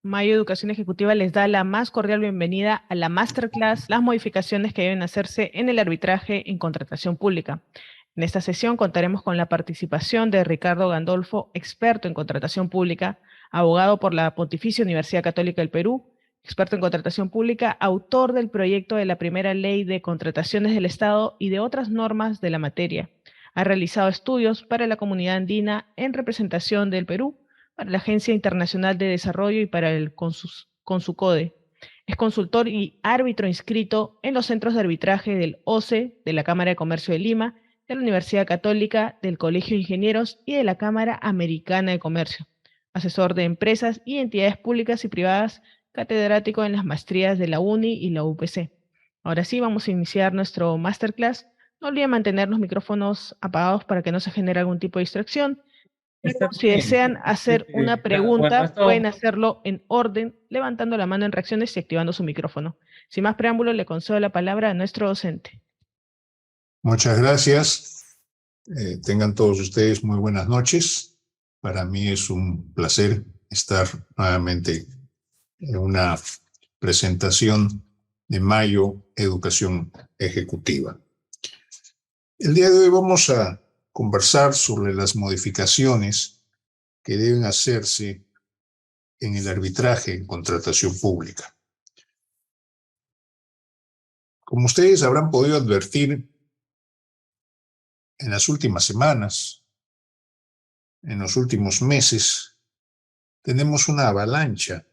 Mayo Educación Ejecutiva les da la más cordial bienvenida a la Masterclass, las modificaciones que deben hacerse en el arbitraje en contratación pública. En esta sesión contaremos con la participación de Ricardo Gandolfo, experto en contratación pública, abogado por la Pontificia Universidad Católica del Perú, experto en contratación pública, autor del proyecto de la primera ley de contrataciones del Estado y de otras normas de la materia. Ha realizado estudios para la comunidad andina en representación del Perú, para la Agencia Internacional de Desarrollo y para el CONSUCODE. Es consultor y árbitro inscrito en los centros de arbitraje del OCE, de la Cámara de Comercio de Lima, de la Universidad Católica, del Colegio de Ingenieros y de la Cámara Americana de Comercio. Asesor de empresas y entidades públicas y privadas, catedrático en las maestrías de la UNI y la UPC. Ahora sí, vamos a iniciar nuestro masterclass. No olviden mantener los micrófonos apagados para que no se genere algún tipo de distracción. Está Si bien. desean hacer una Bueno, pregunta, pueden esto, hacerlo en orden, levantando la mano en reacciones y activando su micrófono. Sin más preámbulo, le concedo la palabra a nuestro docente. Muchas gracias. Tengan todos ustedes muy buenas noches. Para mí es un placer estar nuevamente en una presentación de Mayo Educación Ejecutiva. El día de hoy vamos a conversar sobre las modificaciones que deben hacerse en el arbitraje en contratación pública. Como ustedes habrán podido advertir, en las últimas semanas, en los últimos meses, tenemos una avalancha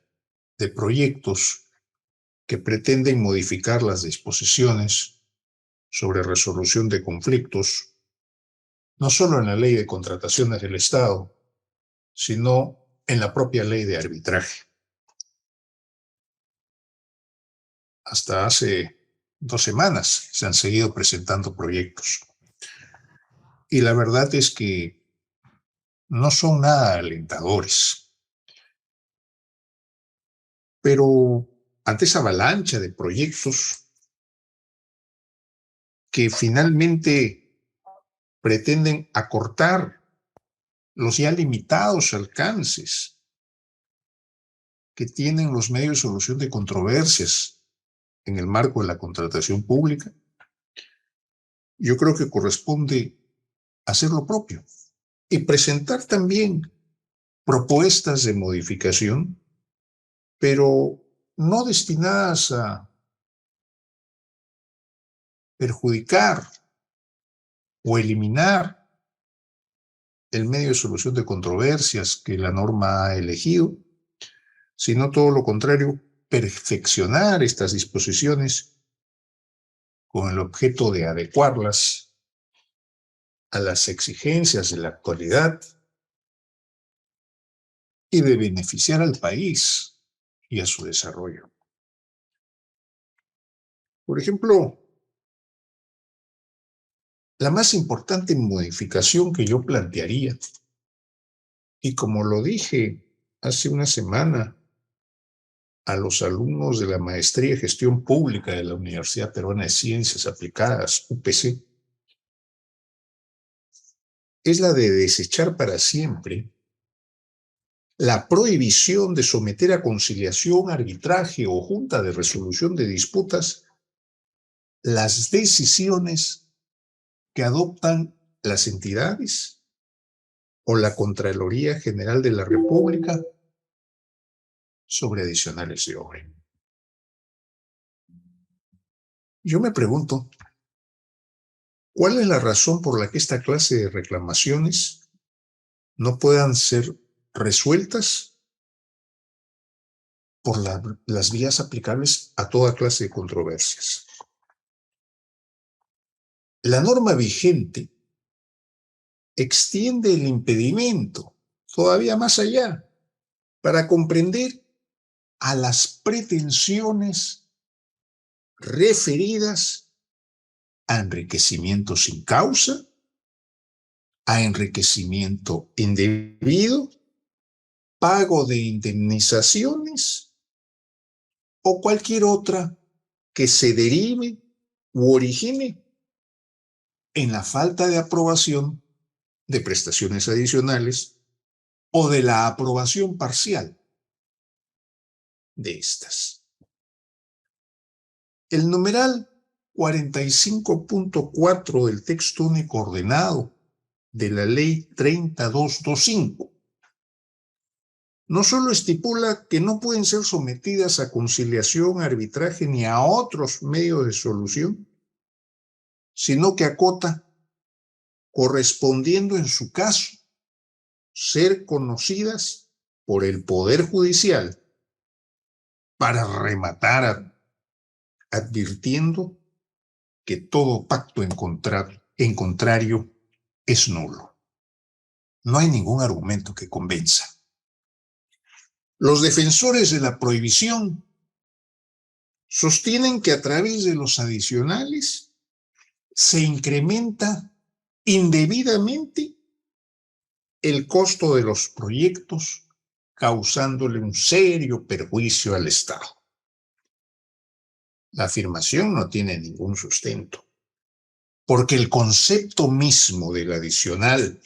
de proyectos que pretenden modificar las disposiciones sobre resolución de conflictos, no solo en la Ley de Contrataciones del Estado, sino en la propia Ley de Arbitraje. Hasta hace 2 semanas se han seguido presentando proyectos. Y la verdad es que no son nada alentadores. Pero ante esa avalancha de proyectos que finalmente pretenden acortar los ya limitados alcances que tienen los medios de solución de controversias en el marco de la contratación pública, yo creo que corresponde hacer lo propio y presentar también propuestas de modificación, pero no destinadas a perjudicar o eliminar el medio de solución de controversias que la norma ha elegido, sino todo lo contrario, perfeccionar estas disposiciones con el objeto de adecuarlas a las exigencias de la actualidad y de beneficiar al país y a su desarrollo. Por ejemplo, la más importante modificación que yo plantearía, y como lo dije hace una semana a los alumnos de la Maestría en Gestión Pública de la Universidad Peruana de Ciencias Aplicadas, UPC, es la de desechar para siempre la prohibición de someter a conciliación, arbitraje o junta de resolución de disputas las decisiones que adoptan las entidades o la Contraloría General de la República sobre adicionales de obra. Yo me pregunto, ¿cuál es la razón por la que esta clase de reclamaciones no puedan ser resueltas por las vías aplicables a toda clase de controversias? La norma vigente extiende el impedimento todavía más allá para comprender a las pretensiones referidas a enriquecimiento sin causa, a enriquecimiento indebido, pago de indemnizaciones o cualquier otra que se derive u origine en la falta de aprobación de prestaciones adicionales o de la aprobación parcial de estas. El numeral 45.4 del texto único ordenado de la Ley 30225 no solo estipula que no pueden ser sometidas a conciliación, arbitraje ni a otros medios de solución, sino que acota, correspondiendo en su caso, ser conocidas por el Poder Judicial, para rematar advirtiendo que todo pacto en contrario es nulo. No hay ningún argumento que convenza. Los defensores de la prohibición sostienen que a través de los adicionales se incrementa indebidamente el costo de los proyectos, causándole un serio perjuicio al Estado. La afirmación no tiene ningún sustento, porque el concepto mismo del adicional,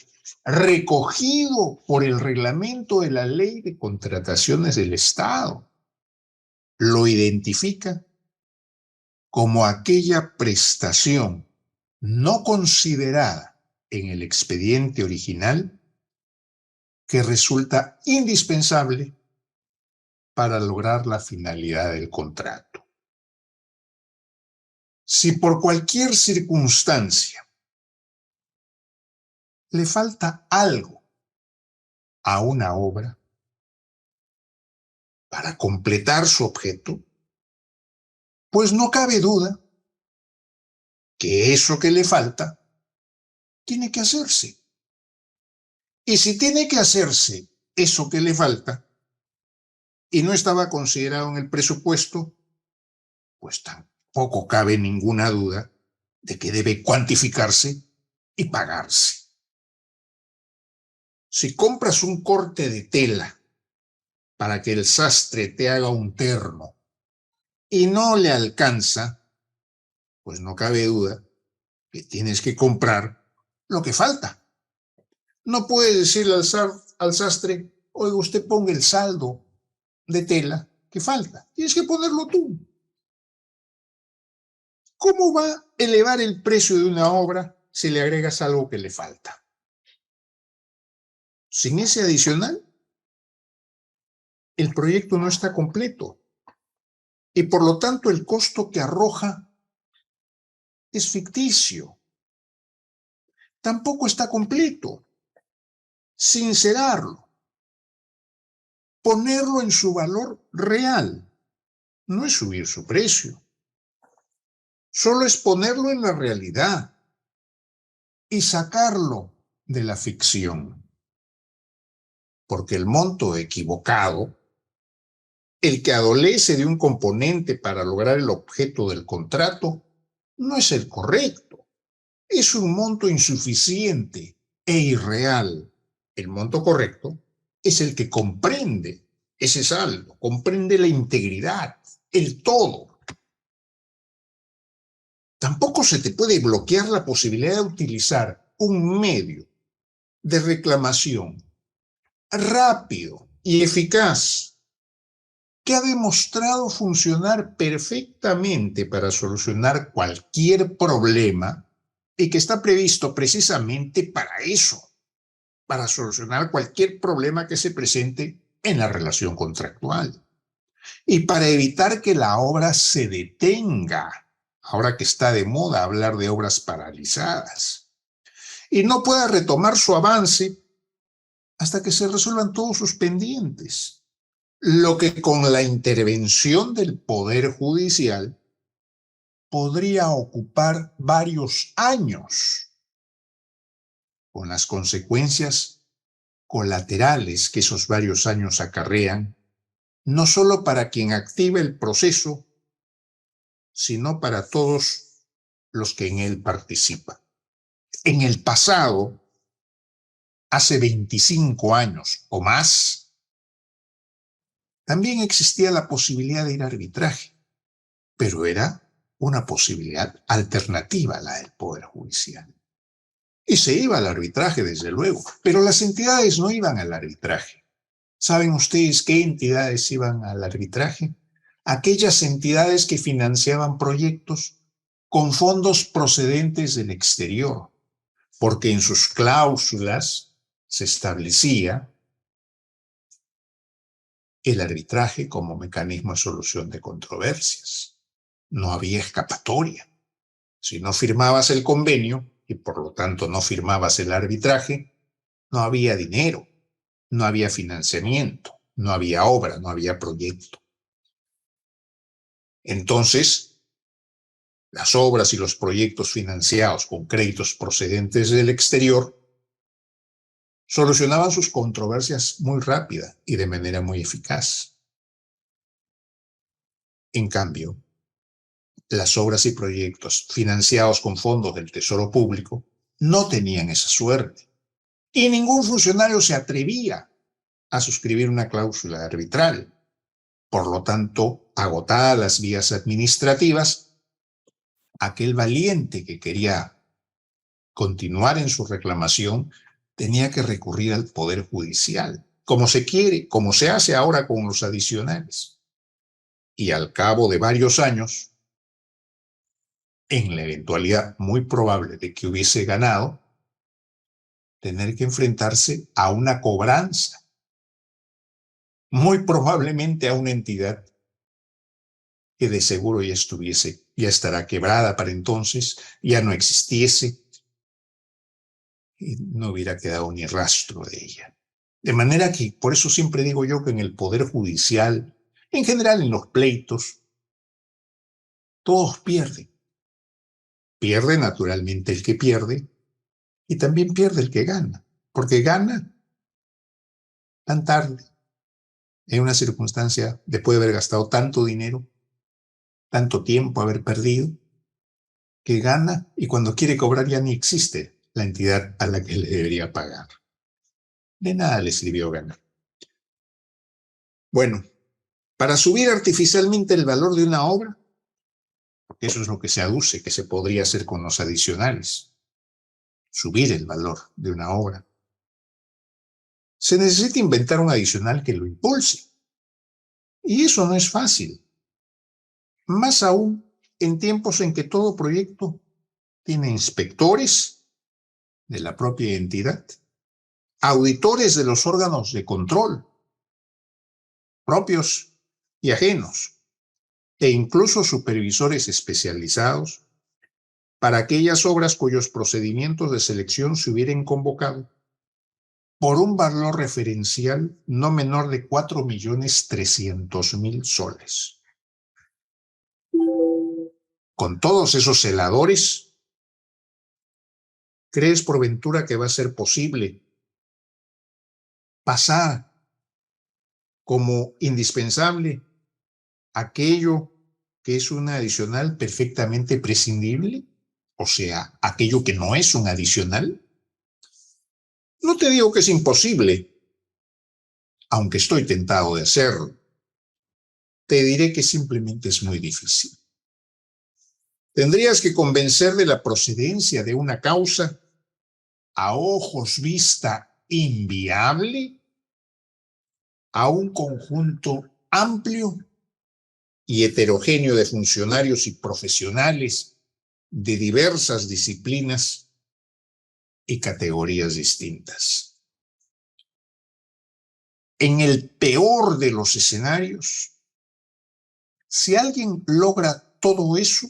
recogido por el reglamento de la Ley de Contrataciones del Estado, lo identifica como aquella prestación no considerada en el expediente original que resulta indispensable para lograr la finalidad del contrato. Si por cualquier circunstancia le falta algo a una obra para completar su objeto, pues no cabe duda que eso que le falta tiene que hacerse. Y si tiene que hacerse eso que le falta y no estaba considerado en el presupuesto, pues tampoco cabe ninguna duda de que debe cuantificarse y pagarse. Si compras un corte de tela para que el sastre te haga un terno y no le alcanza, pues no cabe duda que tienes que comprar lo que falta. No puedes decirle al sastre, oiga, usted ponga el saldo de tela que falta. Tienes que ponerlo tú. ¿Cómo va a elevar el precio de una obra si le agregas algo que le falta? Sin ese adicional, el proyecto no está completo y por lo tanto el costo que arroja es ficticio. Tampoco está completo. Sincerarlo, ponerlo en su valor real, no es subir su precio. Solo es ponerlo en la realidad y sacarlo de la ficción. Porque el monto equivocado, el que adolece de un componente para lograr el objeto del contrato, no es el correcto. Es un monto insuficiente e irreal. El monto correcto es el que comprende ese saldo, comprende la integridad, el todo. Tampoco se te puede bloquear la posibilidad de utilizar un medio de reclamación rápido y eficaz que ha demostrado funcionar perfectamente para solucionar cualquier problema y que está previsto precisamente para eso, para solucionar cualquier problema que se presente en la relación contractual y para evitar que la obra se detenga, ahora que está de moda hablar de obras paralizadas, y no pueda retomar su avance hasta que se resuelvan todos sus pendientes, lo que con la intervención del Poder Judicial podría ocupar varios años, con las consecuencias colaterales que esos varios años acarrean, no solo para quien active el proceso, sino para todos los que en él participan. En el pasado, hace 25 años o más, también existía la posibilidad de ir a arbitraje, pero era una posibilidad alternativa a la del Poder Judicial. Y se iba al arbitraje, desde luego, pero las entidades no iban al arbitraje. ¿Saben ustedes qué entidades iban al arbitraje? Aquellas entidades que financiaban proyectos con fondos procedentes del exterior, porque en sus cláusulas se establecía el arbitraje como mecanismo de solución de controversias. No había escapatoria. Si no firmabas el convenio y por lo tanto no firmabas el arbitraje, no había dinero, no había financiamiento, no había obra, no había proyecto. Entonces, las obras y los proyectos financiados con créditos procedentes del exterior solucionaban sus controversias muy rápida y de manera muy eficaz. En cambio, las obras y proyectos financiados con fondos del Tesoro Público no tenían esa suerte. Y ningún funcionario se atrevía a suscribir una cláusula arbitral. Por lo tanto, agotadas las vías administrativas, aquel valiente que quería continuar en su reclamación tenía que recurrir al Poder Judicial, como se quiere, como se hace ahora con los adicionales. Y al cabo de varios años, en la eventualidad muy probable de que hubiese ganado, tener que enfrentarse a una cobranza, muy probablemente a una entidad que de seguro ya estará quebrada para entonces, ya no existiese, y no hubiera quedado ni rastro de ella. De manera que, por eso siempre digo yo que en el Poder Judicial, en general en los pleitos, todos pierden. Pierde naturalmente el que pierde y también pierde el que gana, porque gana tan tarde, en una circunstancia después de haber gastado tanto dinero, tanto tiempo haber perdido, que gana y cuando quiere cobrar ya ni existe la entidad a la que le debería pagar. De nada le sirvió ganar. Bueno, para subir artificialmente el valor de una obra, porque eso es lo que se aduce que se podría hacer con los adicionales, subir el valor de una obra, se necesita inventar un adicional que lo impulse. Y eso no es fácil. Más aún en tiempos en que todo proyecto tiene inspectores de la propia entidad, auditores de los órganos de control, propios y ajenos, e incluso supervisores especializados para aquellas obras cuyos procedimientos de selección se hubieran convocado por un valor referencial no menor de 4.300.000 soles. Con todos esos celadores, ¿crees por ventura que va a ser posible pasar como indispensable aquello que es un adicional perfectamente prescindible? O sea, aquello que no es un adicional. No te digo que es imposible, aunque estoy tentado de hacerlo. Te diré que simplemente es muy difícil. Tendrías que convencer de la procedencia de una causa a ojos vista inviable a un conjunto amplio y heterogéneo de funcionarios y profesionales de diversas disciplinas y categorías distintas. En el peor de los escenarios, si alguien logra todo eso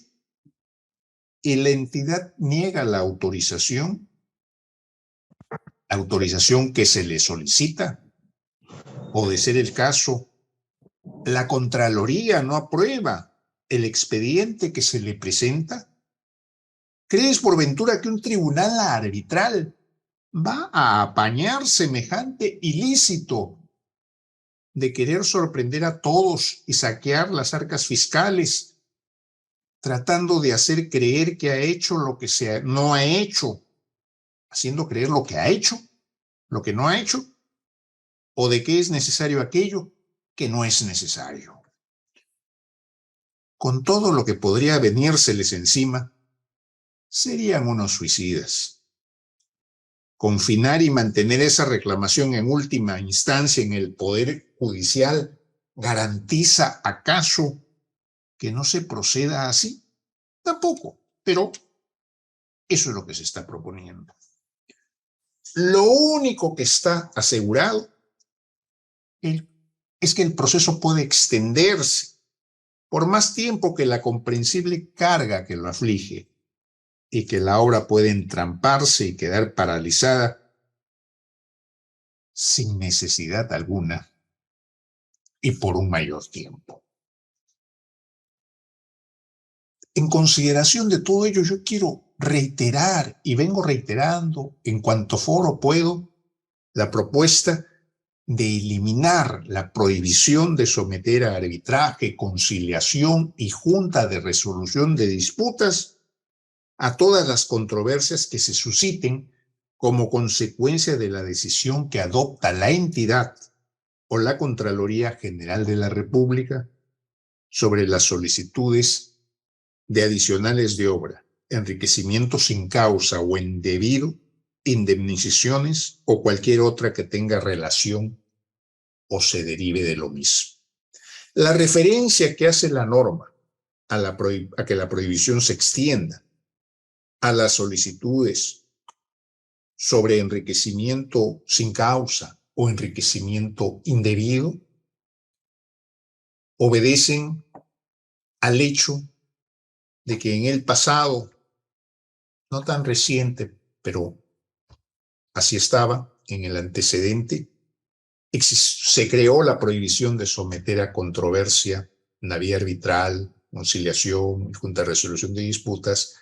y la entidad niega la autorización que se le solicita, o de ser el caso, la Contraloría no aprueba el expediente que se le presenta, ¿crees por ventura que un tribunal arbitral va a apañar semejante ilícito de querer sorprender a todos y saquear las arcas fiscales, tratando de hacer creer que ha hecho lo que no ha hecho, haciendo creer lo que ha hecho, lo que no ha hecho, o de que es necesario aquello que no es necesario? Con todo lo que podría venírseles encima, serían unos suicidas. confinar y mantener esa reclamación en última instancia en el Poder Judicial garantiza acaso que no se proceda así? Tampoco, pero eso es lo que se está proponiendo. Lo único que está asegurado es que el proceso puede extenderse por más tiempo que la comprensible carga que lo aflige y que la obra puede entramparse y quedar paralizada sin necesidad alguna y por un mayor tiempo. En consideración de todo ello, yo quiero reiterar, y vengo reiterando en cuanto foro puedo, la propuesta de eliminar la prohibición de someter a arbitraje, conciliación y junta de resolución de disputas a todas las controversias que se susciten como consecuencia de la decisión que adopta la entidad o la Contraloría General de la República sobre las solicitudes de adicionales de obra, enriquecimiento sin causa o indebido, indemnizaciones o cualquier otra que tenga relación o se derive de lo mismo. La referencia que hace la norma a que la prohibición se extienda a las solicitudes sobre enriquecimiento sin causa o enriquecimiento indebido obedecen al hecho de que en el pasado, no tan reciente, pero así estaba en el antecedente, se creó la prohibición de someter a controversia, vía arbitral, conciliación y junta de resolución de disputas,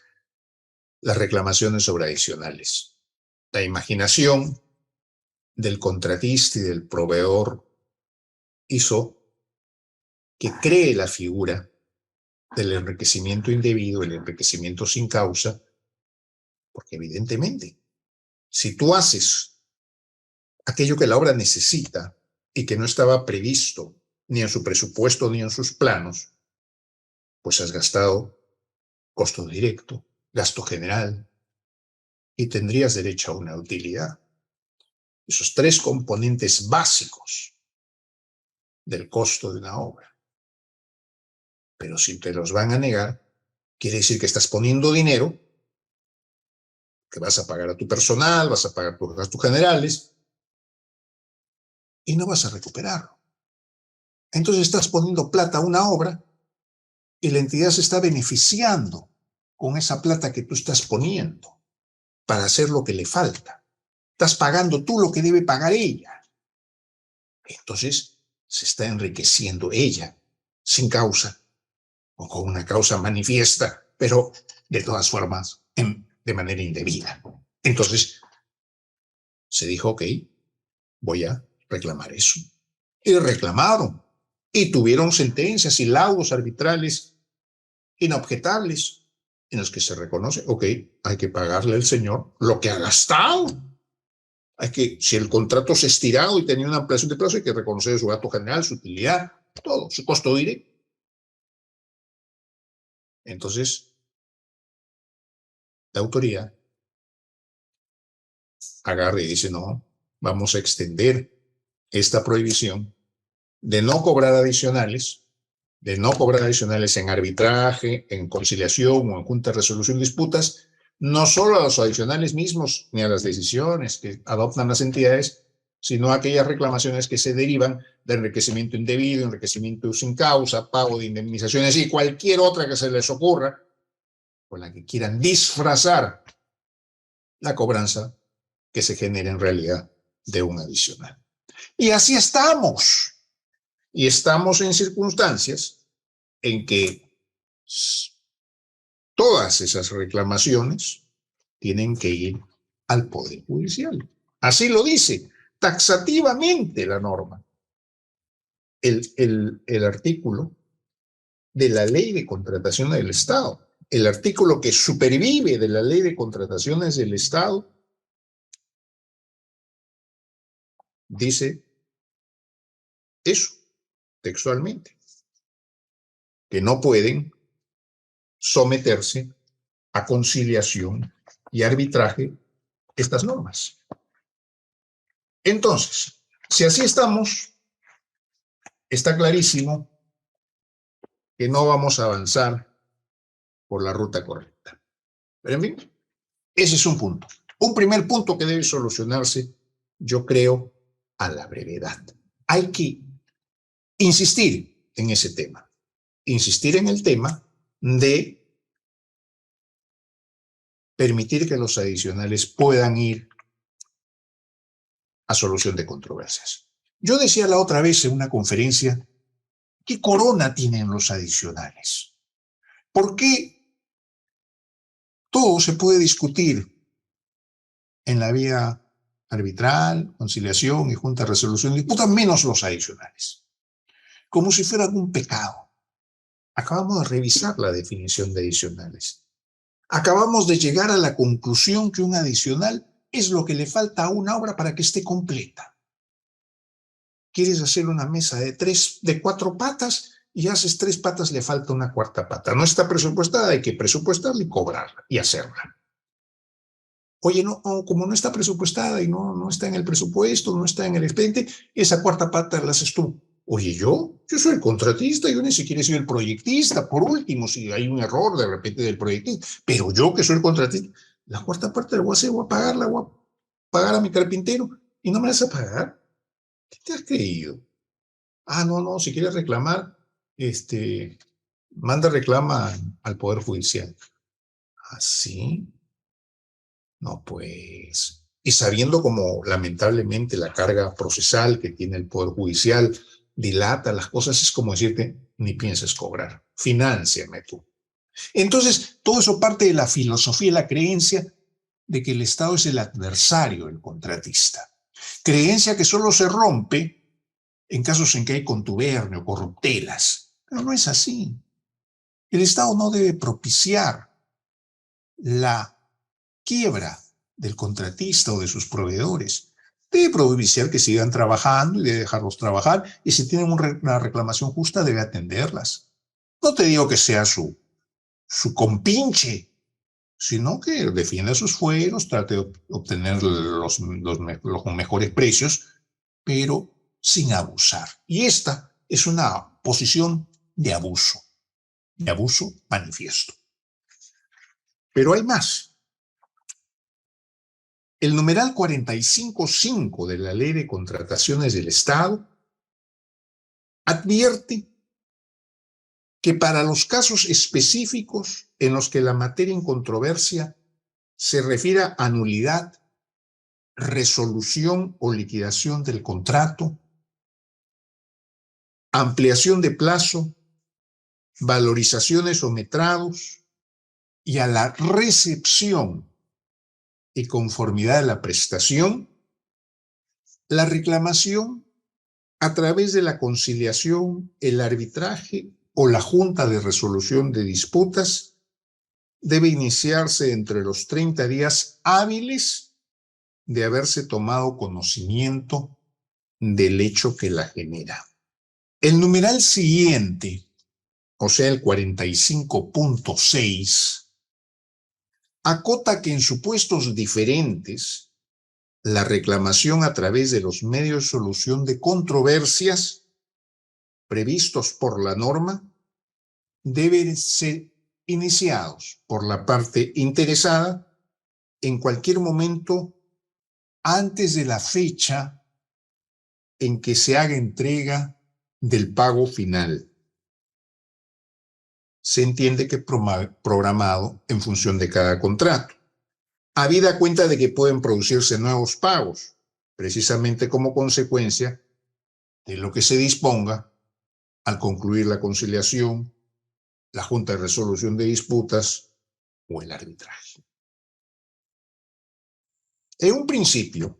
las reclamaciones sobre adicionales. La imaginación del contratista y del proveedor hizo que cree la figura del enriquecimiento indebido, el enriquecimiento sin causa, porque evidentemente, si tú haces aquello que la obra necesita y que no estaba previsto ni en su presupuesto ni en sus planos, pues has gastado costo directo, gasto general y tendrías derecho a una utilidad. Esos tres componentes básicos del costo de una obra. Pero si te los van a negar, quiere decir que estás poniendo dinero que vas a pagar a tu personal, vas a pagar tus gastos generales y no vas a recuperarlo. Entonces estás poniendo plata a una obra y la entidad se está beneficiando con esa plata que tú estás poniendo para hacer lo que le falta. Estás pagando tú lo que debe pagar ella. Entonces se está enriqueciendo ella sin causa o con una causa manifiesta, pero de todas formas de manera indebida. Entonces se dijo, ok, voy a reclamar eso. Y reclamaron y tuvieron sentencias y laudos arbitrales inobjetables en los que se reconoce, ok, hay que pagarle al señor lo que ha gastado. Si el contrato se ha estirado y tenía una ampliación de plazo, hay que reconocer su gasto general, su utilidad, todo, su costo directo. Entonces, la autoridad agarra y dice, no, vamos a extender esta prohibición de no cobrar adicionales, en arbitraje, en conciliación o en junta de resolución de disputas, no solo a los adicionales mismos ni a las decisiones que adoptan las entidades, sino a aquellas reclamaciones que se derivan de enriquecimiento indebido, enriquecimiento sin causa, pago de indemnizaciones y cualquier otra que se les ocurra, con la que quieran disfrazar la cobranza que se genera en realidad de un adicional. Y así estamos. Y estamos en circunstancias en que todas esas reclamaciones tienen que ir al Poder Judicial. Así lo dice taxativamente la norma. El artículo de la Ley de Contrataciones del Estado, el artículo que supervive de la Ley de Contrataciones del Estado, dice eso textualmente, que no pueden someterse a conciliación y arbitraje estas normas. Entonces, si así estamos, está clarísimo que no vamos a avanzar por la ruta correcta. Pero en fin, ese es un punto. Un primer punto que debe solucionarse, yo creo, a la brevedad. Hay que insistir en ese tema. Insistir en el tema de permitir que los adicionales puedan ir a solución de controversias. Yo decía la otra vez en una conferencia, ¿qué corona tienen los adicionales? ¿Por qué todo se puede discutir en la vía arbitral, conciliación y junta de resolución de disputas, menos los adicionales? Como si fuera algún pecado. Acabamos de revisar la definición de adicionales. Acabamos de llegar a la conclusión que un adicional es lo que le falta a una obra para que esté completa. Quieres hacer una mesa de 4 patas y haces 3 patas, le falta una cuarta pata. No está presupuestada, hay que presupuestarla y cobrarla y hacerla. Oye, no, como no está presupuestada y no está en el presupuesto, no está en el expediente, esa cuarta pata la haces tú. Oye, yo soy el contratista, yo ni siquiera soy el proyectista, por último, si hay un error de repente del proyectista, pero yo que soy el contratista, la cuarta parte la voy a hacer, voy a pagarla, voy a pagar a mi carpintero y no me la vas a pagar. ¿Qué te has creído? Ah, no, si quieres reclamar, manda reclama al Poder Judicial. ¿Ah, sí? No, pues. Y sabiendo como lamentablemente la carga procesal que tiene el Poder Judicial dilata las cosas, es como decirte, ni pienses cobrar, finánciame tú. Entonces, todo eso parte de la filosofía y la creencia de que el Estado es el adversario del contratista. Creencia que solo se rompe en casos en que hay contubernio, corruptelas. Pero no es así. El Estado no debe propiciar la quiebra del contratista o de sus proveedores. Debe propiciar que sigan trabajando y debe dejarlos trabajar, y si tienen una reclamación justa debe atenderlas. No te digo que sea su compinche, sino que defienda sus fueros, trate de obtener los mejores precios, pero sin abusar. Y esta es una posición de abuso manifiesto. Pero hay más. El numeral 45.5 de la Ley de Contrataciones del Estado advierte que para los casos específicos en los que la materia en controversia se refiere a nulidad, resolución o liquidación del contrato, ampliación de plazo, valorizaciones o metrados y a la recepción y conformidad de la prestación, la reclamación a través de la conciliación, el arbitraje o la junta de resolución de disputas debe iniciarse entre los 30 días hábiles de haberse tomado conocimiento del hecho que la genera. El numeral siguiente, o sea, el 45.6, acota que en supuestos diferentes, la reclamación a través de los medios de solución de controversias previstos por la norma deben ser iniciados por la parte interesada en cualquier momento antes de la fecha en que se haga entrega del pago final. Se entiende que programado en función de cada contrato. Habida cuenta de que pueden producirse nuevos pagos, precisamente como consecuencia de lo que se disponga al concluir la conciliación, la junta de resolución de disputas o el arbitraje. En un principio,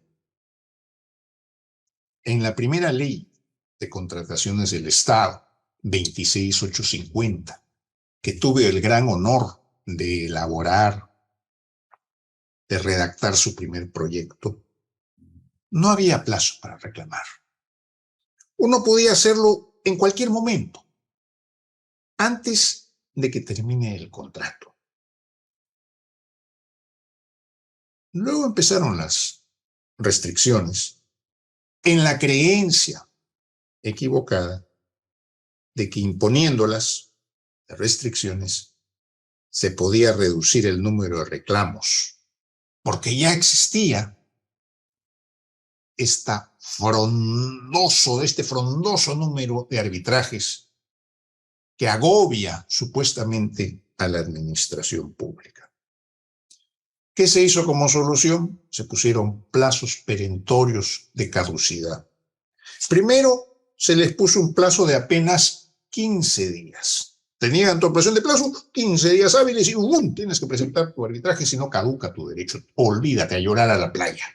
en la primera ley de contrataciones del Estado, 26850, que tuve el gran honor de elaborar, de redactar su primer proyecto, no había plazo para reclamar. Uno podía hacerlo en cualquier momento, antes de que termine el contrato. Luego empezaron las restricciones en la creencia equivocada de que imponiéndolas, las restricciones, se podía reducir el número de reclamos, porque ya existía este frondoso número de arbitrajes que agobia supuestamente a la administración pública. ¿Qué se hizo como solución? Se pusieron plazos perentorios de caducidad. Primero, se les puso un plazo de apenas 15 días. Tenían anticipación de plazo, 15 días hábiles y tienes que presentar tu arbitraje, si no caduca tu derecho. Olvídate, a llorar a la playa.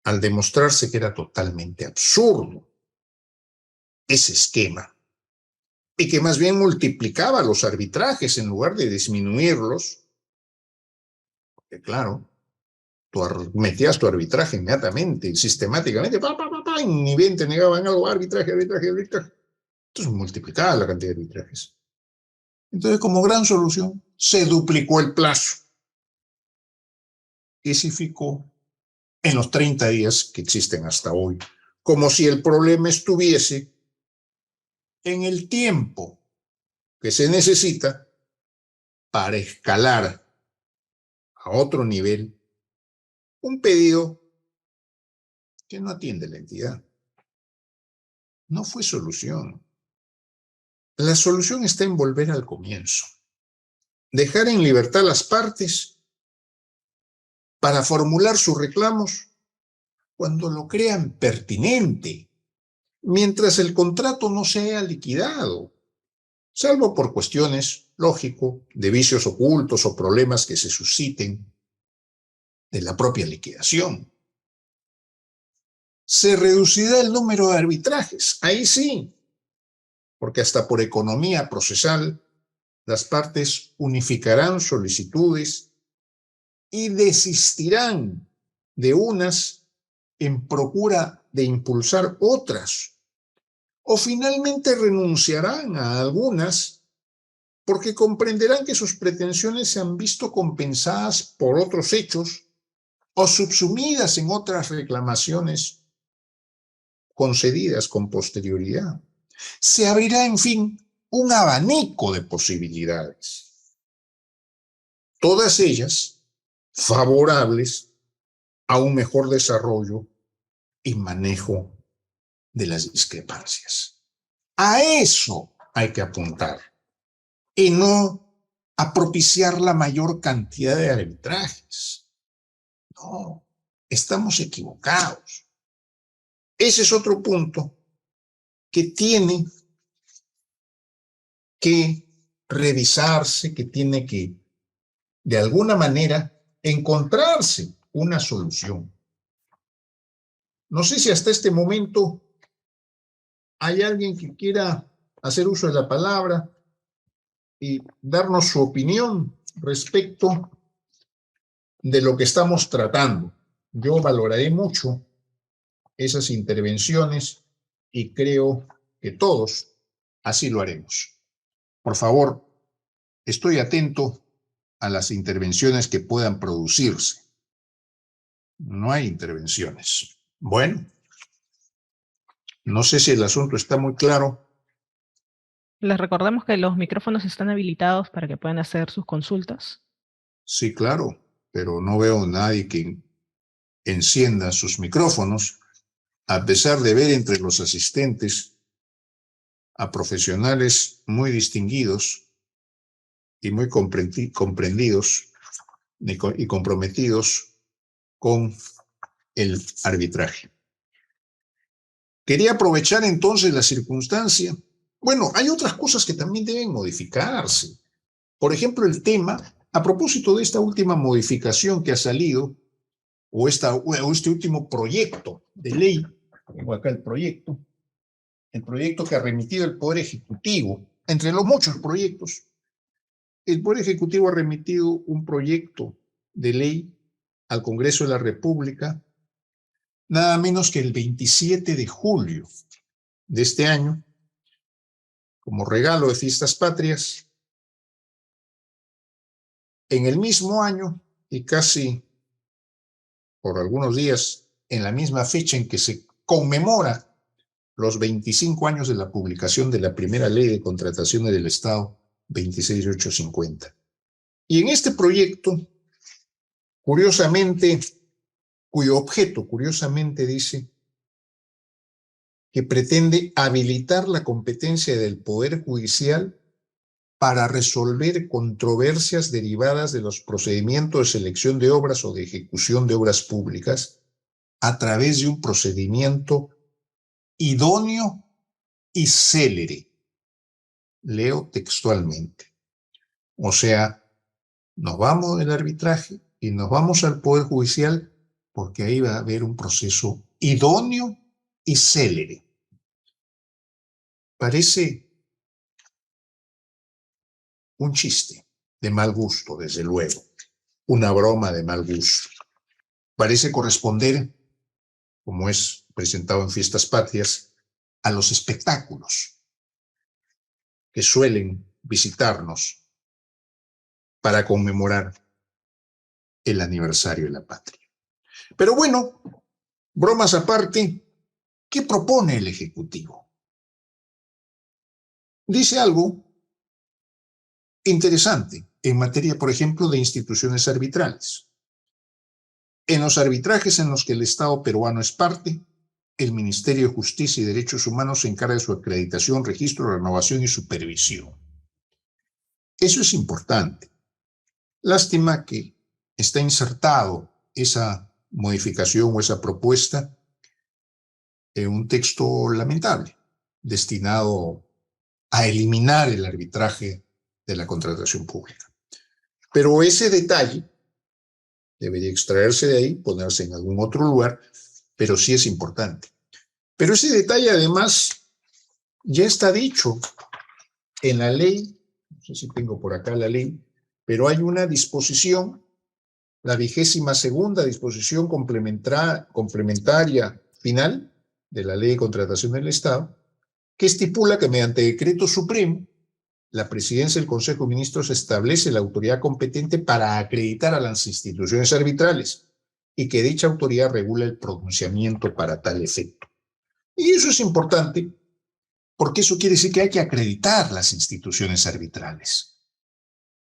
Al demostrarse que era totalmente absurdo ese esquema y que más bien multiplicaba los arbitrajes en lugar de disminuirlos, porque claro, tú metías tu arbitraje inmediatamente, sistemáticamente, y ni bien te negaban algo, arbitraje. Entonces multiplicaba la cantidad de arbitrajes. Entonces, como gran solución, se duplicó el plazo y se fijó en los 30 días que existen hasta hoy, como si el problema estuviese en el tiempo que se necesita para escalar a otro nivel un pedido que no atiende la entidad. No fue solución. La solución está en volver al comienzo. Dejar en libertad las partes para formular sus reclamos cuando lo crean pertinente, mientras el contrato no sea liquidado, salvo por cuestiones, lógico, de vicios ocultos o problemas que se susciten de la propia liquidación. Se reducirá el número de arbitrajes, ahí sí, porque hasta por economía procesal, las partes unificarán solicitudes y desistirán de unas en procura de impulsar otras, o finalmente renunciarán a algunas porque comprenderán que sus pretensiones se han visto compensadas por otros hechos o subsumidas en otras reclamaciones concedidas con posterioridad. Se abrirá, en fin, un abanico de posibilidades, todas ellas favorables a un mejor desarrollo y manejo de las discrepancias. A eso hay que apuntar y no a propiciar la mayor cantidad de arbitrajes. No, estamos equivocados. Ese es otro punto que tiene que revisarse, que tiene que, de alguna manera, encontrarse una solución. No sé si hasta este momento hay alguien que quiera hacer uso de la palabra y darnos su opinión respecto de lo que estamos tratando. Yo valoraré mucho esas intervenciones y creo que todos así lo haremos. Por favor, estoy atento a las intervenciones que puedan producirse. No hay intervenciones. Bueno, no sé si el asunto está muy claro. Les recordamos que los micrófonos están habilitados para que puedan hacer sus consultas. Sí, claro, pero no veo a nadie que encienda sus micrófonos, a pesar de ver entre los asistentes a profesionales muy distinguidos y muy comprendidos y comprometidos con el arbitraje. Quería aprovechar entonces la circunstancia. Bueno, hay otras cosas que también deben modificarse. Por ejemplo, el tema, a propósito de esta última modificación que ha salido, o este último proyecto de ley, tengo acá el proyecto que ha remitido el Poder Ejecutivo, entre los muchos proyectos, el Poder Ejecutivo ha remitido un proyecto de ley al Congreso de la República, nada menos que el 27 de julio de este año, como regalo de Fiestas Patrias. En el mismo año y casi por algunos días, en la misma fecha en que se conmemora los 25 años de la publicación de la primera ley de contrataciones del Estado, 26850. Y en este proyecto, curiosamente, cuyo objeto, curiosamente, dice que pretende habilitar la competencia del Poder Judicial para resolver controversias derivadas de los procedimientos de selección de obras o de ejecución de obras públicas a través de un procedimiento idóneo y célere. Leo textualmente. O sea, nos vamos del arbitraje y nos vamos al Poder Judicial porque ahí va a haber un proceso idóneo y célere. Parece un chiste de mal gusto, desde luego, una broma de mal gusto. Parece corresponder, como es presentado en Fiestas Patrias, a los espectáculos que suelen visitarnos para conmemorar el aniversario de la patria. Pero bueno, bromas aparte, ¿qué propone el Ejecutivo? Dice algo interesante en materia, por ejemplo, de instituciones arbitrales. En los arbitrajes en los que el Estado peruano es parte, el Ministerio de Justicia y Derechos Humanos se encarga de su acreditación, registro, renovación y supervisión. Eso es importante. Lástima que está insertado esa modificación o esa propuesta en un texto lamentable, destinado a eliminar el arbitraje de la contratación pública. Pero ese detalle debería extraerse de ahí, ponerse en algún otro lugar, pero sí es importante. Pero ese detalle además ya está dicho en la ley, no sé si tengo por acá la ley, pero hay una disposición, la 22ª disposición complementaria final de la Ley de Contratación del Estado, que estipula que mediante decreto supremo, la Presidencia del Consejo de Ministros establece la autoridad competente para acreditar a las instituciones arbitrales y que dicha autoridad regula el pronunciamiento para tal efecto. Y eso es importante porque eso quiere decir que hay que acreditar las instituciones arbitrales.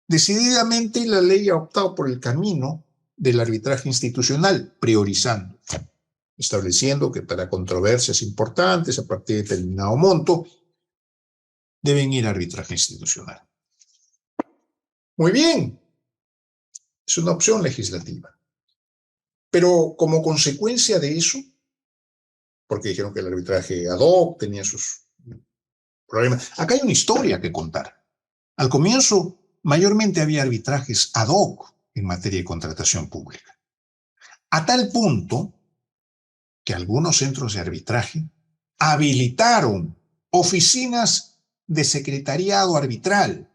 Decididamente la ley ha optado por el camino del arbitraje institucional, priorizando, estableciendo que para controversias importantes a partir de determinado monto deben ir a arbitraje institucional. Muy bien, es una opción legislativa. Pero como consecuencia de eso, porque dijeron que el arbitraje ad hoc tenía sus problemas, acá hay una historia que contar. Al comienzo, mayormente había arbitrajes ad hoc en materia de contratación pública. A tal punto que algunos centros de arbitraje habilitaron oficinas de secretariado arbitral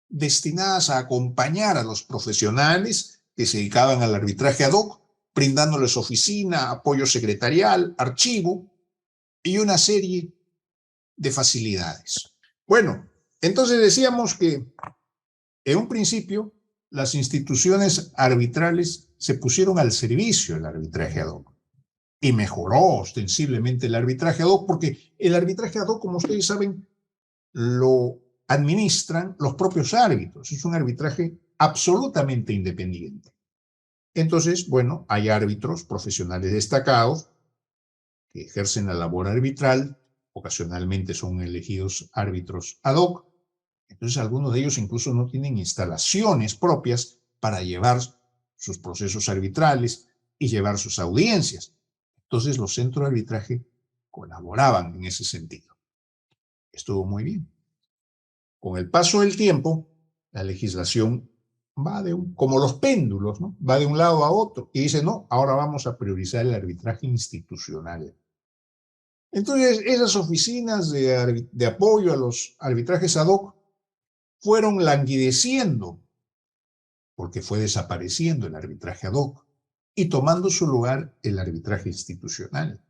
destinadas a acompañar a los profesionales que se dedicaban al arbitraje ad hoc, brindándoles oficina, apoyo secretarial, archivo y una serie de facilidades. Bueno, entonces decíamos que en un principio las instituciones arbitrales se pusieron al servicio del arbitraje ad hoc y mejoró ostensiblemente el arbitraje ad hoc porque el arbitraje ad hoc, como ustedes saben, lo administran los propios árbitros. Es un arbitraje absolutamente independiente. Entonces, bueno, hay árbitros profesionales destacados que ejercen la labor arbitral, ocasionalmente son elegidos árbitros ad hoc. Entonces, algunos de ellos incluso no tienen instalaciones propias para llevar sus procesos arbitrales y llevar sus audiencias. Entonces, los centros de arbitraje colaboraban en ese sentido. Estuvo muy bien. Con el paso del tiempo, la legislación va como los péndulos, ¿no? Va de un lado a otro y dice, no, ahora vamos a priorizar el arbitraje institucional. Entonces, esas oficinas de apoyo a los arbitrajes ad hoc fueron languideciendo porque fue desapareciendo el arbitraje ad hoc y tomando su lugar el arbitraje institucional.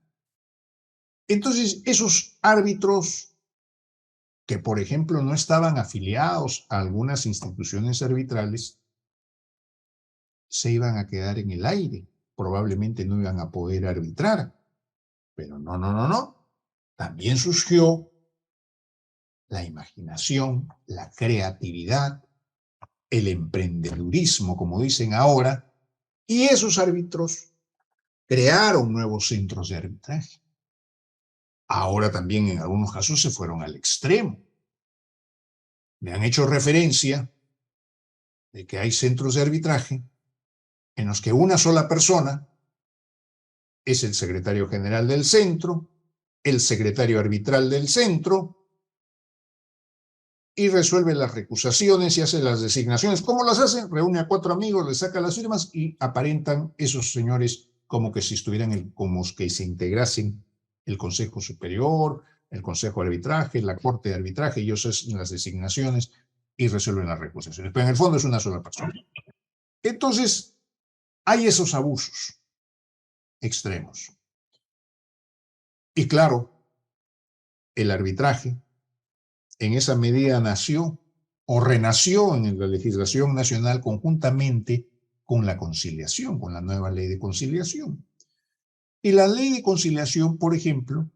Entonces, esos árbitros que, por ejemplo, no estaban afiliados a algunas instituciones arbitrales, se iban a quedar en el aire, probablemente no iban a poder arbitrar. Pero no. También surgió la imaginación, la creatividad, el emprendedurismo, como dicen ahora, y esos árbitros crearon nuevos centros de arbitraje. Ahora también en algunos casos se fueron al extremo. Me han hecho referencia de que hay centros de arbitraje en los que una sola persona es el secretario general del centro, el secretario arbitral del centro, y resuelve las recusaciones y hace las designaciones. ¿Cómo las hace? Reúne a 4 amigos, les saca las firmas y aparentan esos señores como que si estuvieran, como que se integrasen el Consejo Superior, el Consejo de Arbitraje, la Corte de Arbitraje, y ellos hacen las designaciones y resuelven las recusaciones. Pero en el fondo es una sola persona. Entonces, hay esos abusos extremos. Y claro, el arbitraje en esa medida nació o renació en la legislación nacional conjuntamente con la conciliación, con la nueva ley de conciliación. Y la ley de conciliación, por ejemplo,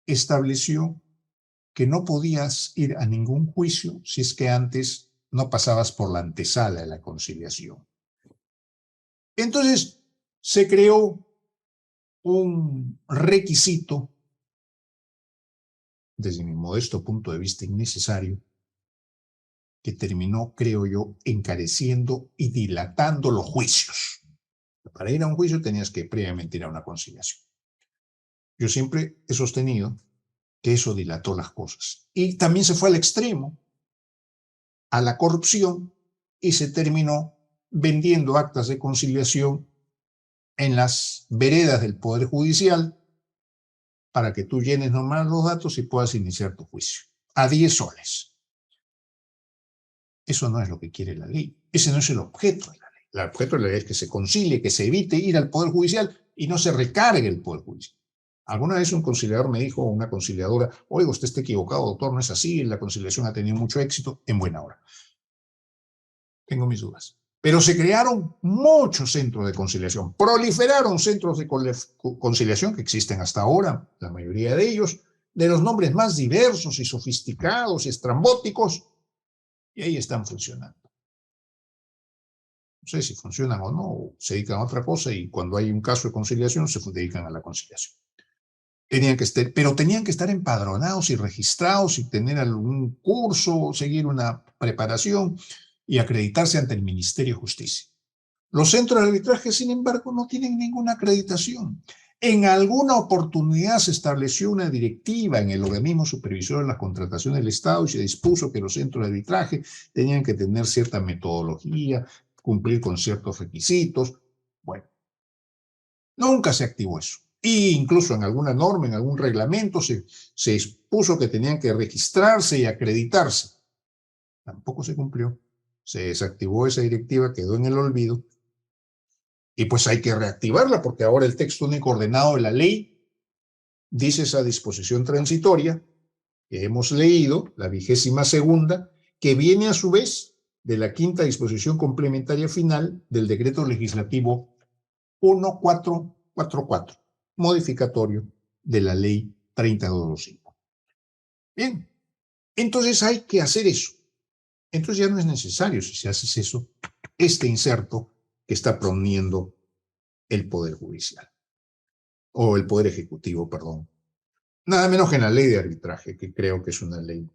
estableció que no podías ir a ningún juicio si es que antes no pasabas por la antesala de la conciliación. Entonces, se creó un requisito, desde mi modesto punto de vista innecesario, que terminó, creo yo, encareciendo y dilatando los juicios. Para ir a un juicio tenías que previamente ir a una conciliación. Yo siempre he sostenido que eso dilató las cosas. Y también se fue al extremo, a la corrupción, y se terminó vendiendo actas de conciliación en las veredas del Poder Judicial para que tú llenes nomás los datos y puedas iniciar tu juicio. A 10 soles. Eso no es lo que quiere la ley. Ese no es el objeto de la ley. El objeto de la ley es que se concilie, que se evite ir al Poder Judicial y no se recargue el Poder Judicial. Alguna vez un conciliador me dijo, una conciliadora, oiga, usted está equivocado, doctor, no es así, la conciliación ha tenido mucho éxito, en buena hora. Tengo mis dudas. Pero se crearon muchos centros de conciliación, proliferaron centros de conciliación que existen hasta ahora, la mayoría de ellos, de los nombres más diversos y sofisticados y estrambóticos, y ahí están funcionando. No sé si funcionan o no, o se dedican a otra cosa, y cuando hay un caso de conciliación se dedican a la conciliación. Pero tenían que estar empadronados y registrados y tener algún curso, seguir una preparación y acreditarse ante el Ministerio de Justicia. Los centros de arbitraje, sin embargo, no tienen ninguna acreditación. En alguna oportunidad se estableció una directiva en el organismo supervisor de las contrataciones del Estado y se dispuso que los centros de arbitraje tenían que tener cierta metodología, cumplir con ciertos requisitos. Bueno, nunca se activó eso. E incluso en alguna norma, en algún reglamento, se expuso que tenían que registrarse y acreditarse. Tampoco se cumplió. Se desactivó esa directiva, quedó en el olvido. Y pues hay que reactivarla porque ahora el texto único ordenado de la ley dice esa disposición transitoria que hemos leído, la 22ª, que viene a su vez de la 5ª disposición complementaria final del decreto legislativo 1444, modificatorio de la ley 3225. Bien, entonces hay que hacer eso. Entonces ya no es necesario, si se hace eso, este inserto que está proponiendo el Poder Judicial, o el Poder Ejecutivo, perdón. Nada menos que en la ley de arbitraje, que creo que es una ley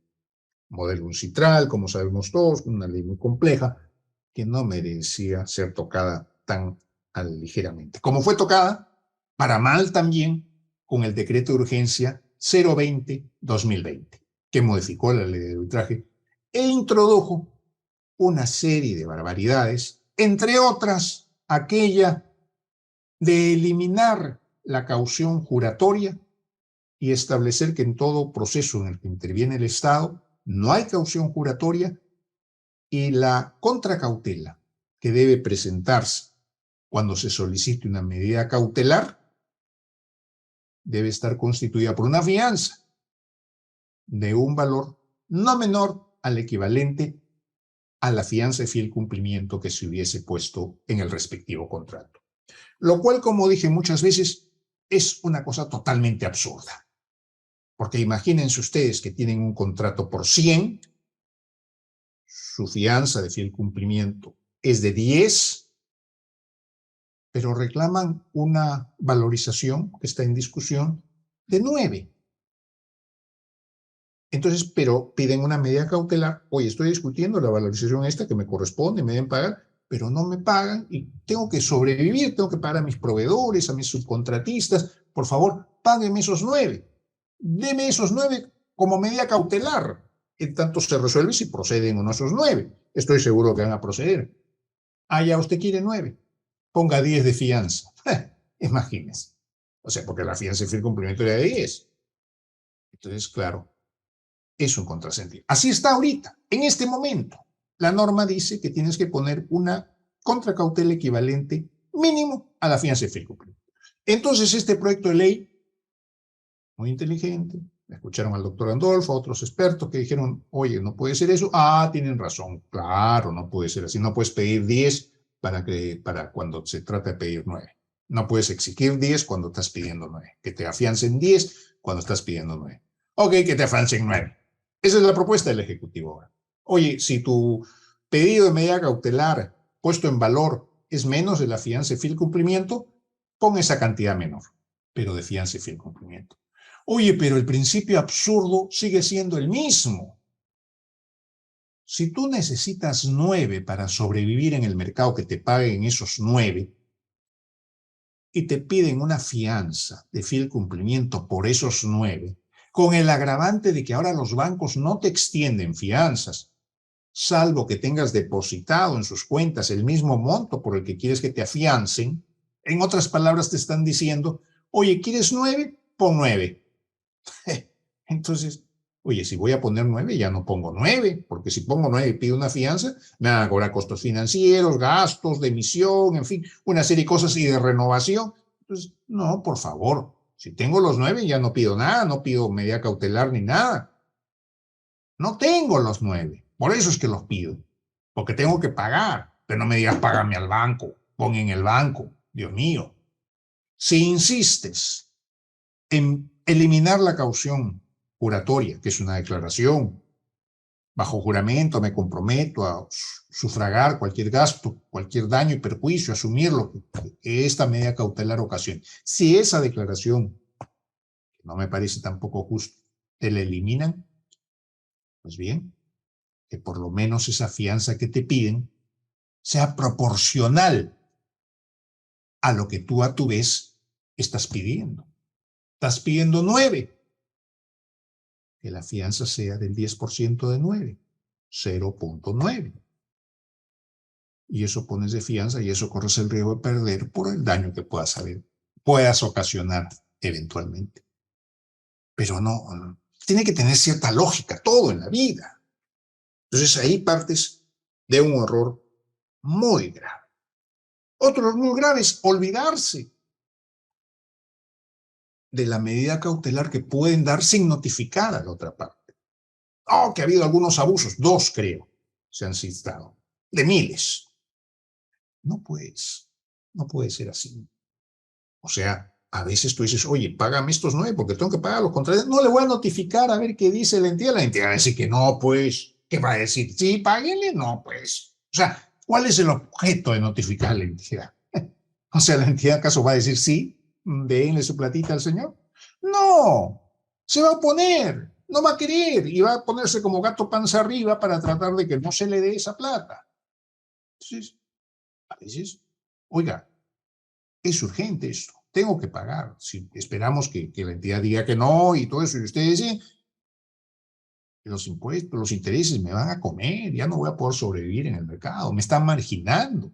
modelo uncitral, como sabemos todos, una ley muy compleja, que no merecía ser tocada tan ligeramente. Como fue tocada, para mal también, con el decreto de urgencia 020-2020, que modificó la ley de arbitraje e introdujo una serie de barbaridades, entre otras aquella de eliminar la caución juratoria y establecer que en todo proceso en el que interviene el Estado no hay caución juratoria, y la contracautela que debe presentarse cuando se solicite una medida cautelar debe estar constituida por una fianza de un valor no menor al equivalente a la fianza de fiel cumplimiento que se hubiese puesto en el respectivo contrato. Lo cual, como dije muchas veces, es una cosa totalmente absurda. Porque imagínense ustedes que tienen un contrato por 100, su fianza de fiel cumplimiento es de 10, pero reclaman una valorización que está en discusión de 9. Entonces, pero piden una medida cautelar. Oye, estoy discutiendo la valorización esta que me corresponde, me deben pagar, pero no me pagan y tengo que sobrevivir, tengo que pagar a mis proveedores, a mis subcontratistas. Por favor, páguenme esos 9. Deme esos 9 como medida cautelar. En tanto se resuelve si proceden o no esos 9. Estoy seguro que van a proceder. Ah, ya usted quiere 9. Ponga 10 de fianza. Imagínese. O sea, porque la fianza fue el cumplimiento era de 10. Entonces, claro, es un contrasentido. Así está ahorita, en este momento. La norma dice que tienes que poner una contracautela equivalente mínimo a la fianza de cumplimiento. Entonces, este proyecto de ley, muy inteligente, escucharon al doctor Andolfo, a otros expertos que dijeron, oye, no puede ser eso. Ah, tienen razón, claro, no puede ser así. No puedes pedir 10 para cuando se trata de pedir 9. No puedes exigir 10 cuando estás pidiendo 9. Que te afiancen 10 cuando estás pidiendo 9. Ok, que te afiancen 9. Esa es la propuesta del Ejecutivo ahora. Oye, si tu pedido de medida cautelar puesto en valor es menos de la fianza de fiel cumplimiento, pon esa cantidad menor, pero de fianza de fiel cumplimiento. Oye, pero el principio absurdo sigue siendo el mismo. Si tú necesitas 9 para sobrevivir en el mercado, que te paguen esos 9, y te piden una fianza de fiel cumplimiento por esos 9, con el agravante de que ahora los bancos no te extienden fianzas, salvo que tengas depositado en sus cuentas el mismo monto por el que quieres que te afiancen. En otras palabras, te están diciendo, oye, ¿quieres 9? Pon 9. Entonces, oye, si voy a poner 9, ya no pongo 9, porque si pongo 9 y pido una fianza, me van a cobrar costos financieros, gastos de emisión, en fin, una serie de cosas y de renovación. Entonces, no, por favor, si tengo los 9, ya no pido nada, no pido medida cautelar ni nada. No tengo los 9, por eso es que los pido, porque tengo que pagar, pero no me digas págame al banco, pon en el banco, Dios mío. Si insistes en eliminar la caución juratoria, que es una declaración, bajo juramento me comprometo a sufragar cualquier gasto, cualquier daño y perjuicio, asumir lo que esta medida cautelar ocasione. Si esa declaración, que no me parece tampoco justo, te la eliminan, pues bien, que por lo menos esa fianza que te piden sea proporcional a lo que tú a tu vez estás pidiendo. Estás pidiendo 9, que la fianza sea del 10% de 9, 0.9. Y eso pones de fianza y eso corres el riesgo de perder por el daño que puedas ocasionar eventualmente. Pero no, tiene que tener cierta lógica todo en la vida. Entonces ahí partes de un error muy grave. Otro error muy grave es olvidarse de la medida cautelar que pueden dar sin notificar a la otra parte. Oh, que ha habido algunos abusos, 2 creo, se han citado, de miles. No puede ser así. O sea, a veces tú dices, oye, págame estos 9 porque tengo que pagar los contratos. No le voy a notificar a ver qué dice la entidad. La entidad va a decir que no, pues. ¿Qué va a decir? Sí, páguenle, no, pues. O sea, ¿cuál es el objeto de notificar a la entidad? O sea, ¿la entidad acaso va a decir sí? Denle su platita al señor. No, se va a oponer, no va a querer y va a ponerse como gato panza arriba para tratar de que no se le dé esa plata. Entonces, a veces, oiga, es urgente esto, tengo que pagar. Si esperamos que la entidad diga que no y todo eso, y ustedes dicen, los impuestos, los intereses me van a comer, ya no voy a poder sobrevivir en el mercado, me están marginando.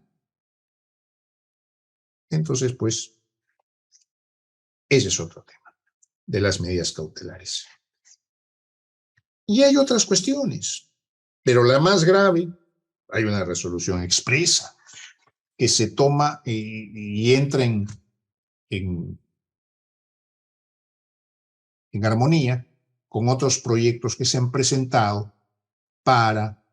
Entonces, pues, ese es otro tema de las medidas cautelares. Y hay otras cuestiones, pero la más grave, hay una resolución expresa que se toma y entra en armonía con otros proyectos que se han presentado para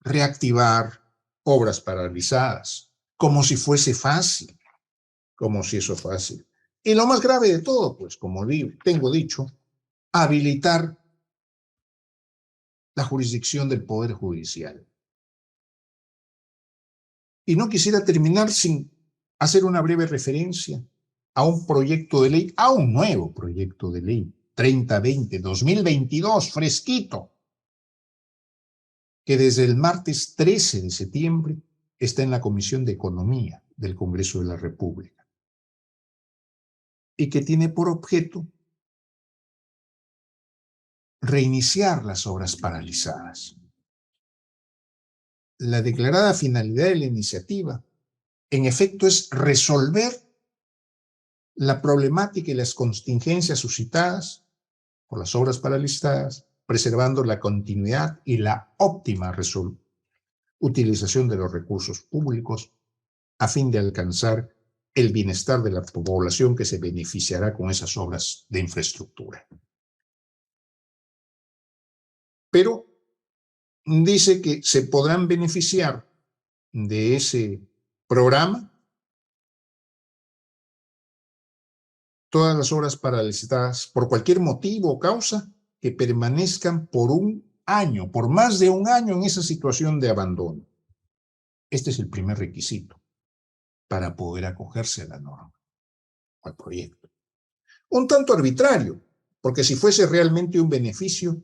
reactivar obras paralizadas, como si fuese fácil, como si eso fácil. Y lo más grave de todo, pues, como tengo dicho, habilitar la jurisdicción del Poder Judicial. Y no quisiera terminar sin hacer una breve referencia a un proyecto de ley, a un nuevo proyecto de ley, 3020-2022, fresquito, que desde el martes 13 de septiembre está en la Comisión de Economía del Congreso de la República y que tiene por objeto reiniciar las obras paralizadas. La declarada finalidad de la iniciativa, en efecto, es resolver la problemática y las contingencias suscitadas por las obras paralizadas, preservando la continuidad y la óptima utilización de los recursos públicos a fin de alcanzar el bienestar de la población que se beneficiará con esas obras de infraestructura. Pero dice que se podrán beneficiar de ese programa todas las obras paralizadas por cualquier motivo o causa que permanezcan por un año, por más de un año en esa situación de abandono. Este es el primer requisito para poder acogerse a la norma o al proyecto. Un tanto arbitrario, porque si fuese realmente un beneficio,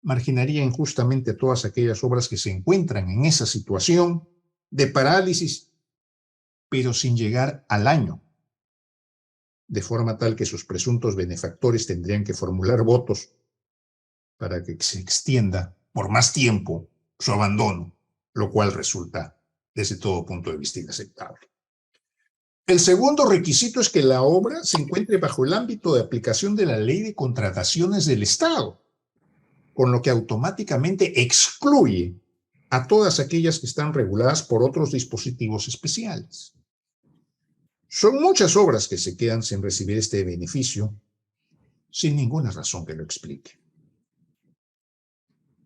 marginaría injustamente a todas aquellas obras que se encuentran en esa situación de parálisis, pero sin llegar al año, de forma tal que sus presuntos benefactores tendrían que formular votos para que se extienda por más tiempo su abandono, lo cual resulta desde todo punto de vista inaceptable. El segundo requisito es que la obra se encuentre bajo el ámbito de aplicación de la Ley de Contrataciones del Estado, con lo que automáticamente excluye a todas aquellas que están reguladas por otros dispositivos especiales. Son muchas obras que se quedan sin recibir este beneficio sin ninguna razón que lo explique.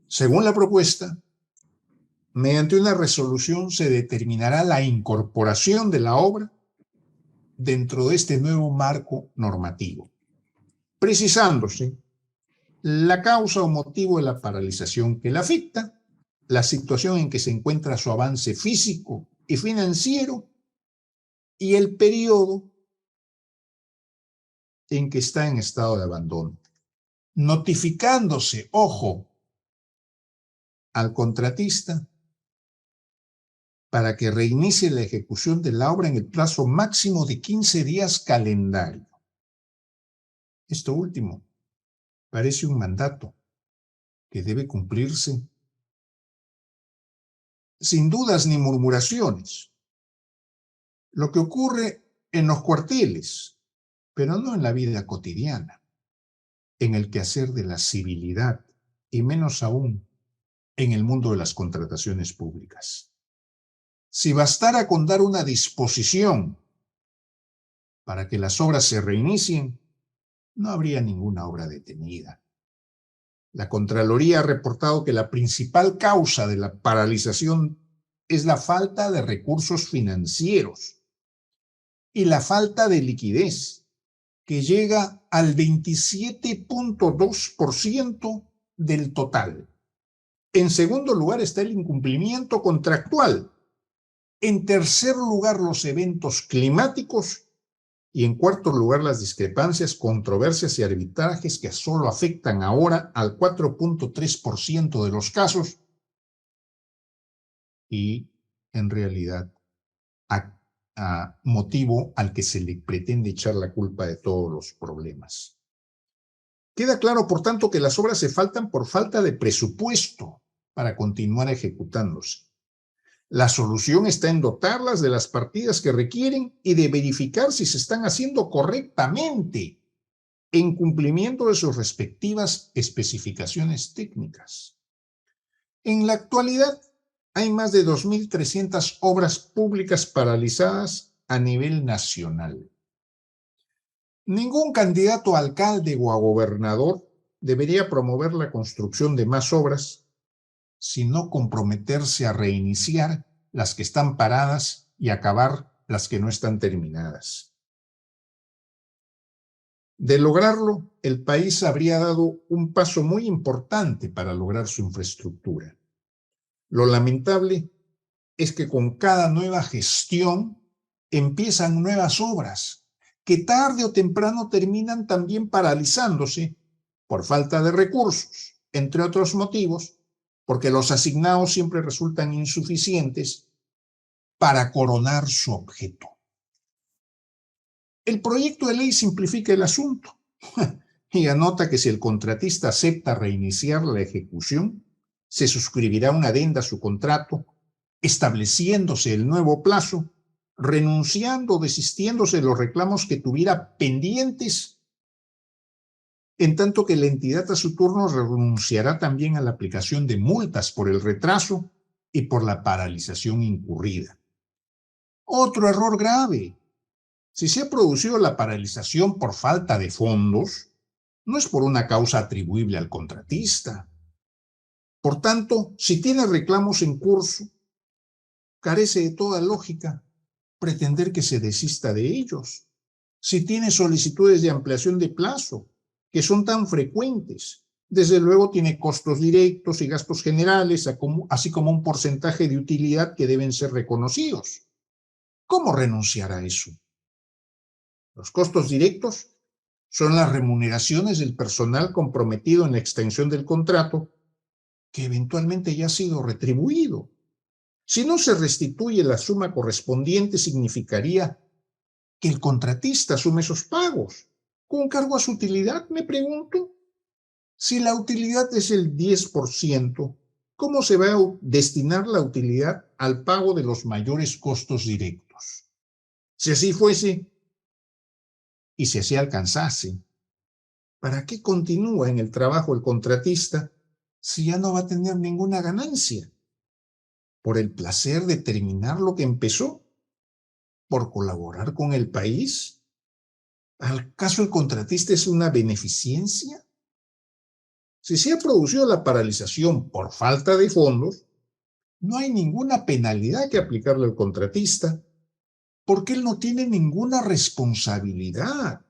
Según la propuesta, mediante una resolución se determinará la incorporación de la obra dentro de este nuevo marco normativo, precisándose la causa o motivo de la paralización que la afecta, la situación en que se encuentra su avance físico y financiero y el periodo en que está en estado de abandono, notificándose, ojo, al contratista para que reinicie la ejecución de la obra en el plazo máximo de 15 días calendario. Esto último parece un mandato que debe cumplirse sin dudas ni murmuraciones. Lo que ocurre en los cuarteles, pero no en la vida cotidiana, en el quehacer de la civilidad y menos aún en el mundo de las contrataciones públicas. Si bastara con dar una disposición para que las obras se reinicien, no habría ninguna obra detenida. La Contraloría ha reportado que la principal causa de la paralización es la falta de recursos financieros y la falta de liquidez, que llega al 27.2% del total. En segundo lugar está el incumplimiento contractual. En tercer lugar, los eventos climáticos. Y en cuarto lugar, las discrepancias, controversias y arbitrajes que solo afectan ahora al 4.3% de los casos y, en realidad, a motivo al que se le pretende echar la culpa de todos los problemas. Queda claro, por tanto, que las obras se faltan por falta de presupuesto para continuar ejecutándose. La solución está en dotarlas de las partidas que requieren y de verificar si se están haciendo correctamente en cumplimiento de sus respectivas especificaciones técnicas. En la actualidad hay más de 2.300 obras públicas paralizadas a nivel nacional. Ningún candidato a alcalde o a gobernador debería promover la construcción de más obras sino comprometerse a reiniciar las que están paradas y acabar las que no están terminadas. De lograrlo, el país habría dado un paso muy importante para lograr su infraestructura. Lo lamentable es que con cada nueva gestión empiezan nuevas obras que tarde o temprano terminan también paralizándose por falta de recursos, entre otros motivos, porque los asignados siempre resultan insuficientes para coronar su objeto. El proyecto de ley simplifica el asunto y anota que si el contratista acepta reiniciar la ejecución, se suscribirá una adenda a su contrato, estableciéndose el nuevo plazo, renunciando o desistiéndose de los reclamos que tuviera pendientes, en tanto que la entidad a su turno renunciará también a la aplicación de multas por el retraso y por la paralización incurrida. Otro error grave. Si se ha producido la paralización por falta de fondos, no es por una causa atribuible al contratista. Por tanto, si tiene reclamos en curso, carece de toda lógica pretender que se desista de ellos. Si tiene solicitudes de ampliación de plazo, que son tan frecuentes, desde luego tiene costos directos y gastos generales, así como un porcentaje de utilidad que deben ser reconocidos. ¿Cómo renunciar a eso? Los costos directos son las remuneraciones del personal comprometido en la extensión del contrato, que eventualmente ya ha sido retribuido. Si no se restituye la suma correspondiente, significaría que el contratista asume esos pagos. ¿Con cargo a su utilidad, me pregunto? Si la utilidad es el 10%, ¿cómo se va a destinar la utilidad al pago de los mayores costos directos? Si así fuese, y si así alcanzase, ¿para qué continúa en el trabajo el contratista si ya no va a tener ninguna ganancia? ¿Por el placer de terminar lo que empezó? ¿Por colaborar con el país? ¿Acaso el contratista es una beneficencia? Si se ha producido la paralización por falta de fondos, no hay ninguna penalidad que aplicarle al contratista, porque él no tiene ninguna responsabilidad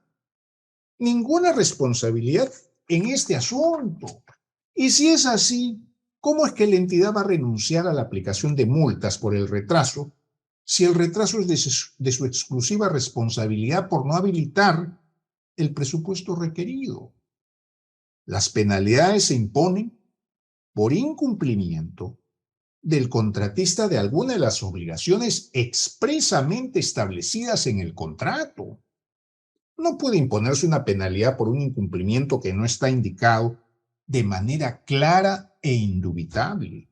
en este asunto. Y si es así, ¿cómo es que la entidad va a renunciar a la aplicación de multas por el retraso si el retraso es de su exclusiva responsabilidad por no habilitar el presupuesto requerido? Las penalidades se imponen por incumplimiento del contratista de alguna de las obligaciones expresamente establecidas en el contrato. No puede imponerse una penalidad por un incumplimiento que no está indicado de manera clara e indubitable.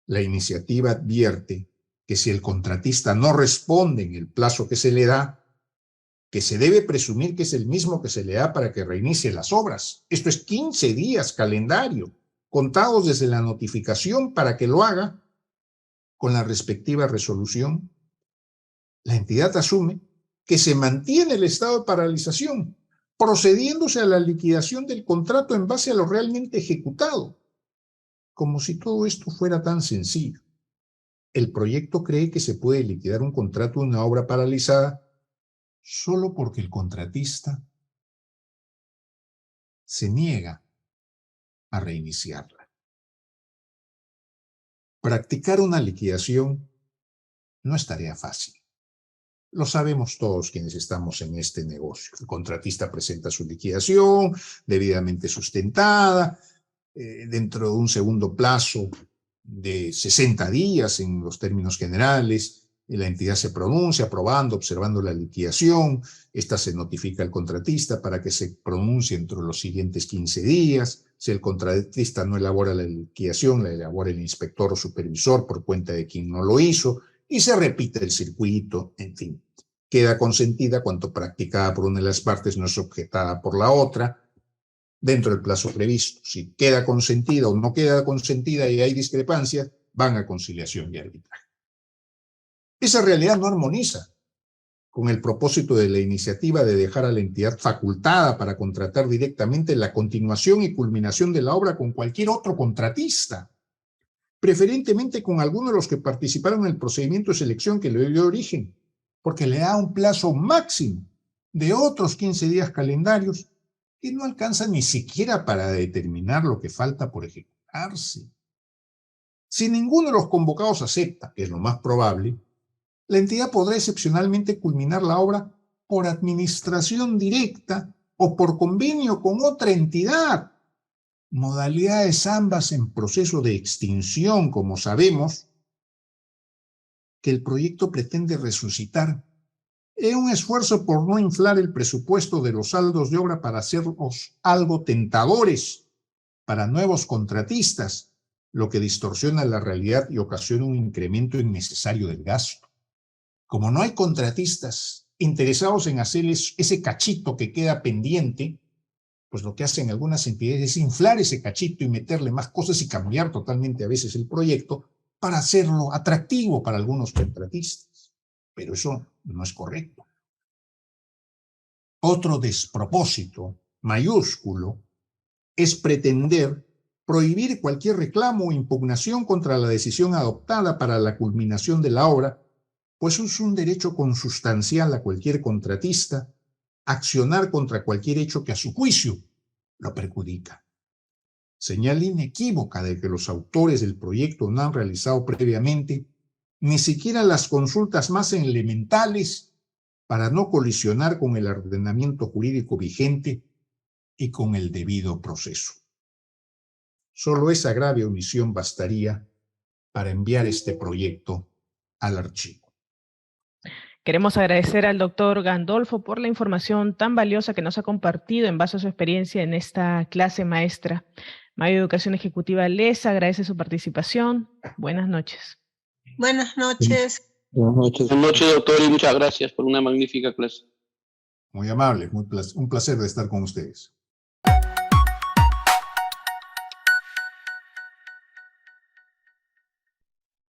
La iniciativa advierte que si el contratista no responde en el plazo que se le da, que se debe presumir que es el mismo que se le da para que reinicie las obras. Esto es 15 días calendario, contados desde la notificación para que lo haga con la respectiva resolución. La entidad asume que se mantiene el estado de paralización, procediéndose a la liquidación del contrato en base a lo realmente ejecutado. Como si todo esto fuera tan sencillo. El proyecto cree que se puede liquidar un contrato de una obra paralizada solo porque el contratista se niega a reiniciarla. Practicar una liquidación no es tarea fácil. Lo sabemos todos quienes estamos en este negocio. El contratista presenta su liquidación debidamente sustentada, dentro de un segundo plazo de 60 días en los términos generales. La entidad se pronuncia aprobando, observando la liquidación. Esta se notifica al contratista para que se pronuncie entre los siguientes 15 días. Si el contratista no elabora la liquidación, la elabora el inspector o supervisor por cuenta de quien no lo hizo, y se repite el circuito, en fin. Queda consentida cuanto practicada por una de las partes no es objetada por la otra, dentro del plazo previsto. Si queda consentida o no queda consentida y hay discrepancias, van a conciliación y arbitraje. Esa realidad no armoniza con el propósito de la iniciativa de dejar a la entidad facultada para contratar directamente la continuación y culminación de la obra con cualquier otro contratista, preferentemente con alguno de los que participaron en el procedimiento de selección que le dio origen, porque le da un plazo máximo de otros 15 días calendarios que no alcanza ni siquiera para determinar lo que falta por ejecutarse. Si ninguno de los convocados acepta, que es lo más probable, la entidad podrá excepcionalmente culminar la obra por administración directa o por convenio con otra entidad. Modalidades ambas en proceso de extinción, como sabemos, que el proyecto pretende resucitar en un esfuerzo por no inflar el presupuesto de los saldos de obra para hacerlos algo tentadores para nuevos contratistas, lo que distorsiona la realidad y ocasiona un incremento innecesario del gasto. Como no hay contratistas interesados en hacer ese cachito que queda pendiente, pues lo que hacen algunas entidades es inflar ese cachito y meterle más cosas y cambiar totalmente a veces el proyecto para hacerlo atractivo para algunos contratistas. Pero eso no es correcto. Otro despropósito mayúsculo es pretender prohibir cualquier reclamo o impugnación contra la decisión adoptada para la culminación de la obra, pues es un derecho consustancial a cualquier contratista accionar contra cualquier hecho que a su juicio lo perjudica. Señal inequívoca de que los autores del proyecto no han realizado previamente ni siquiera las consultas más elementales para no colisionar con el ordenamiento jurídico vigente y con el debido proceso. Solo esa grave omisión bastaría para enviar este proyecto al archivo. Queremos agradecer al doctor Gandolfo por la información tan valiosa que nos ha compartido en base a su experiencia en esta clase maestra. Mayo de Educación Ejecutiva les agradece su participación. Buenas noches. Buenas noches. Buenas noches, doctor, y muchas gracias por una magnífica clase. Muy amable, un placer de estar con ustedes.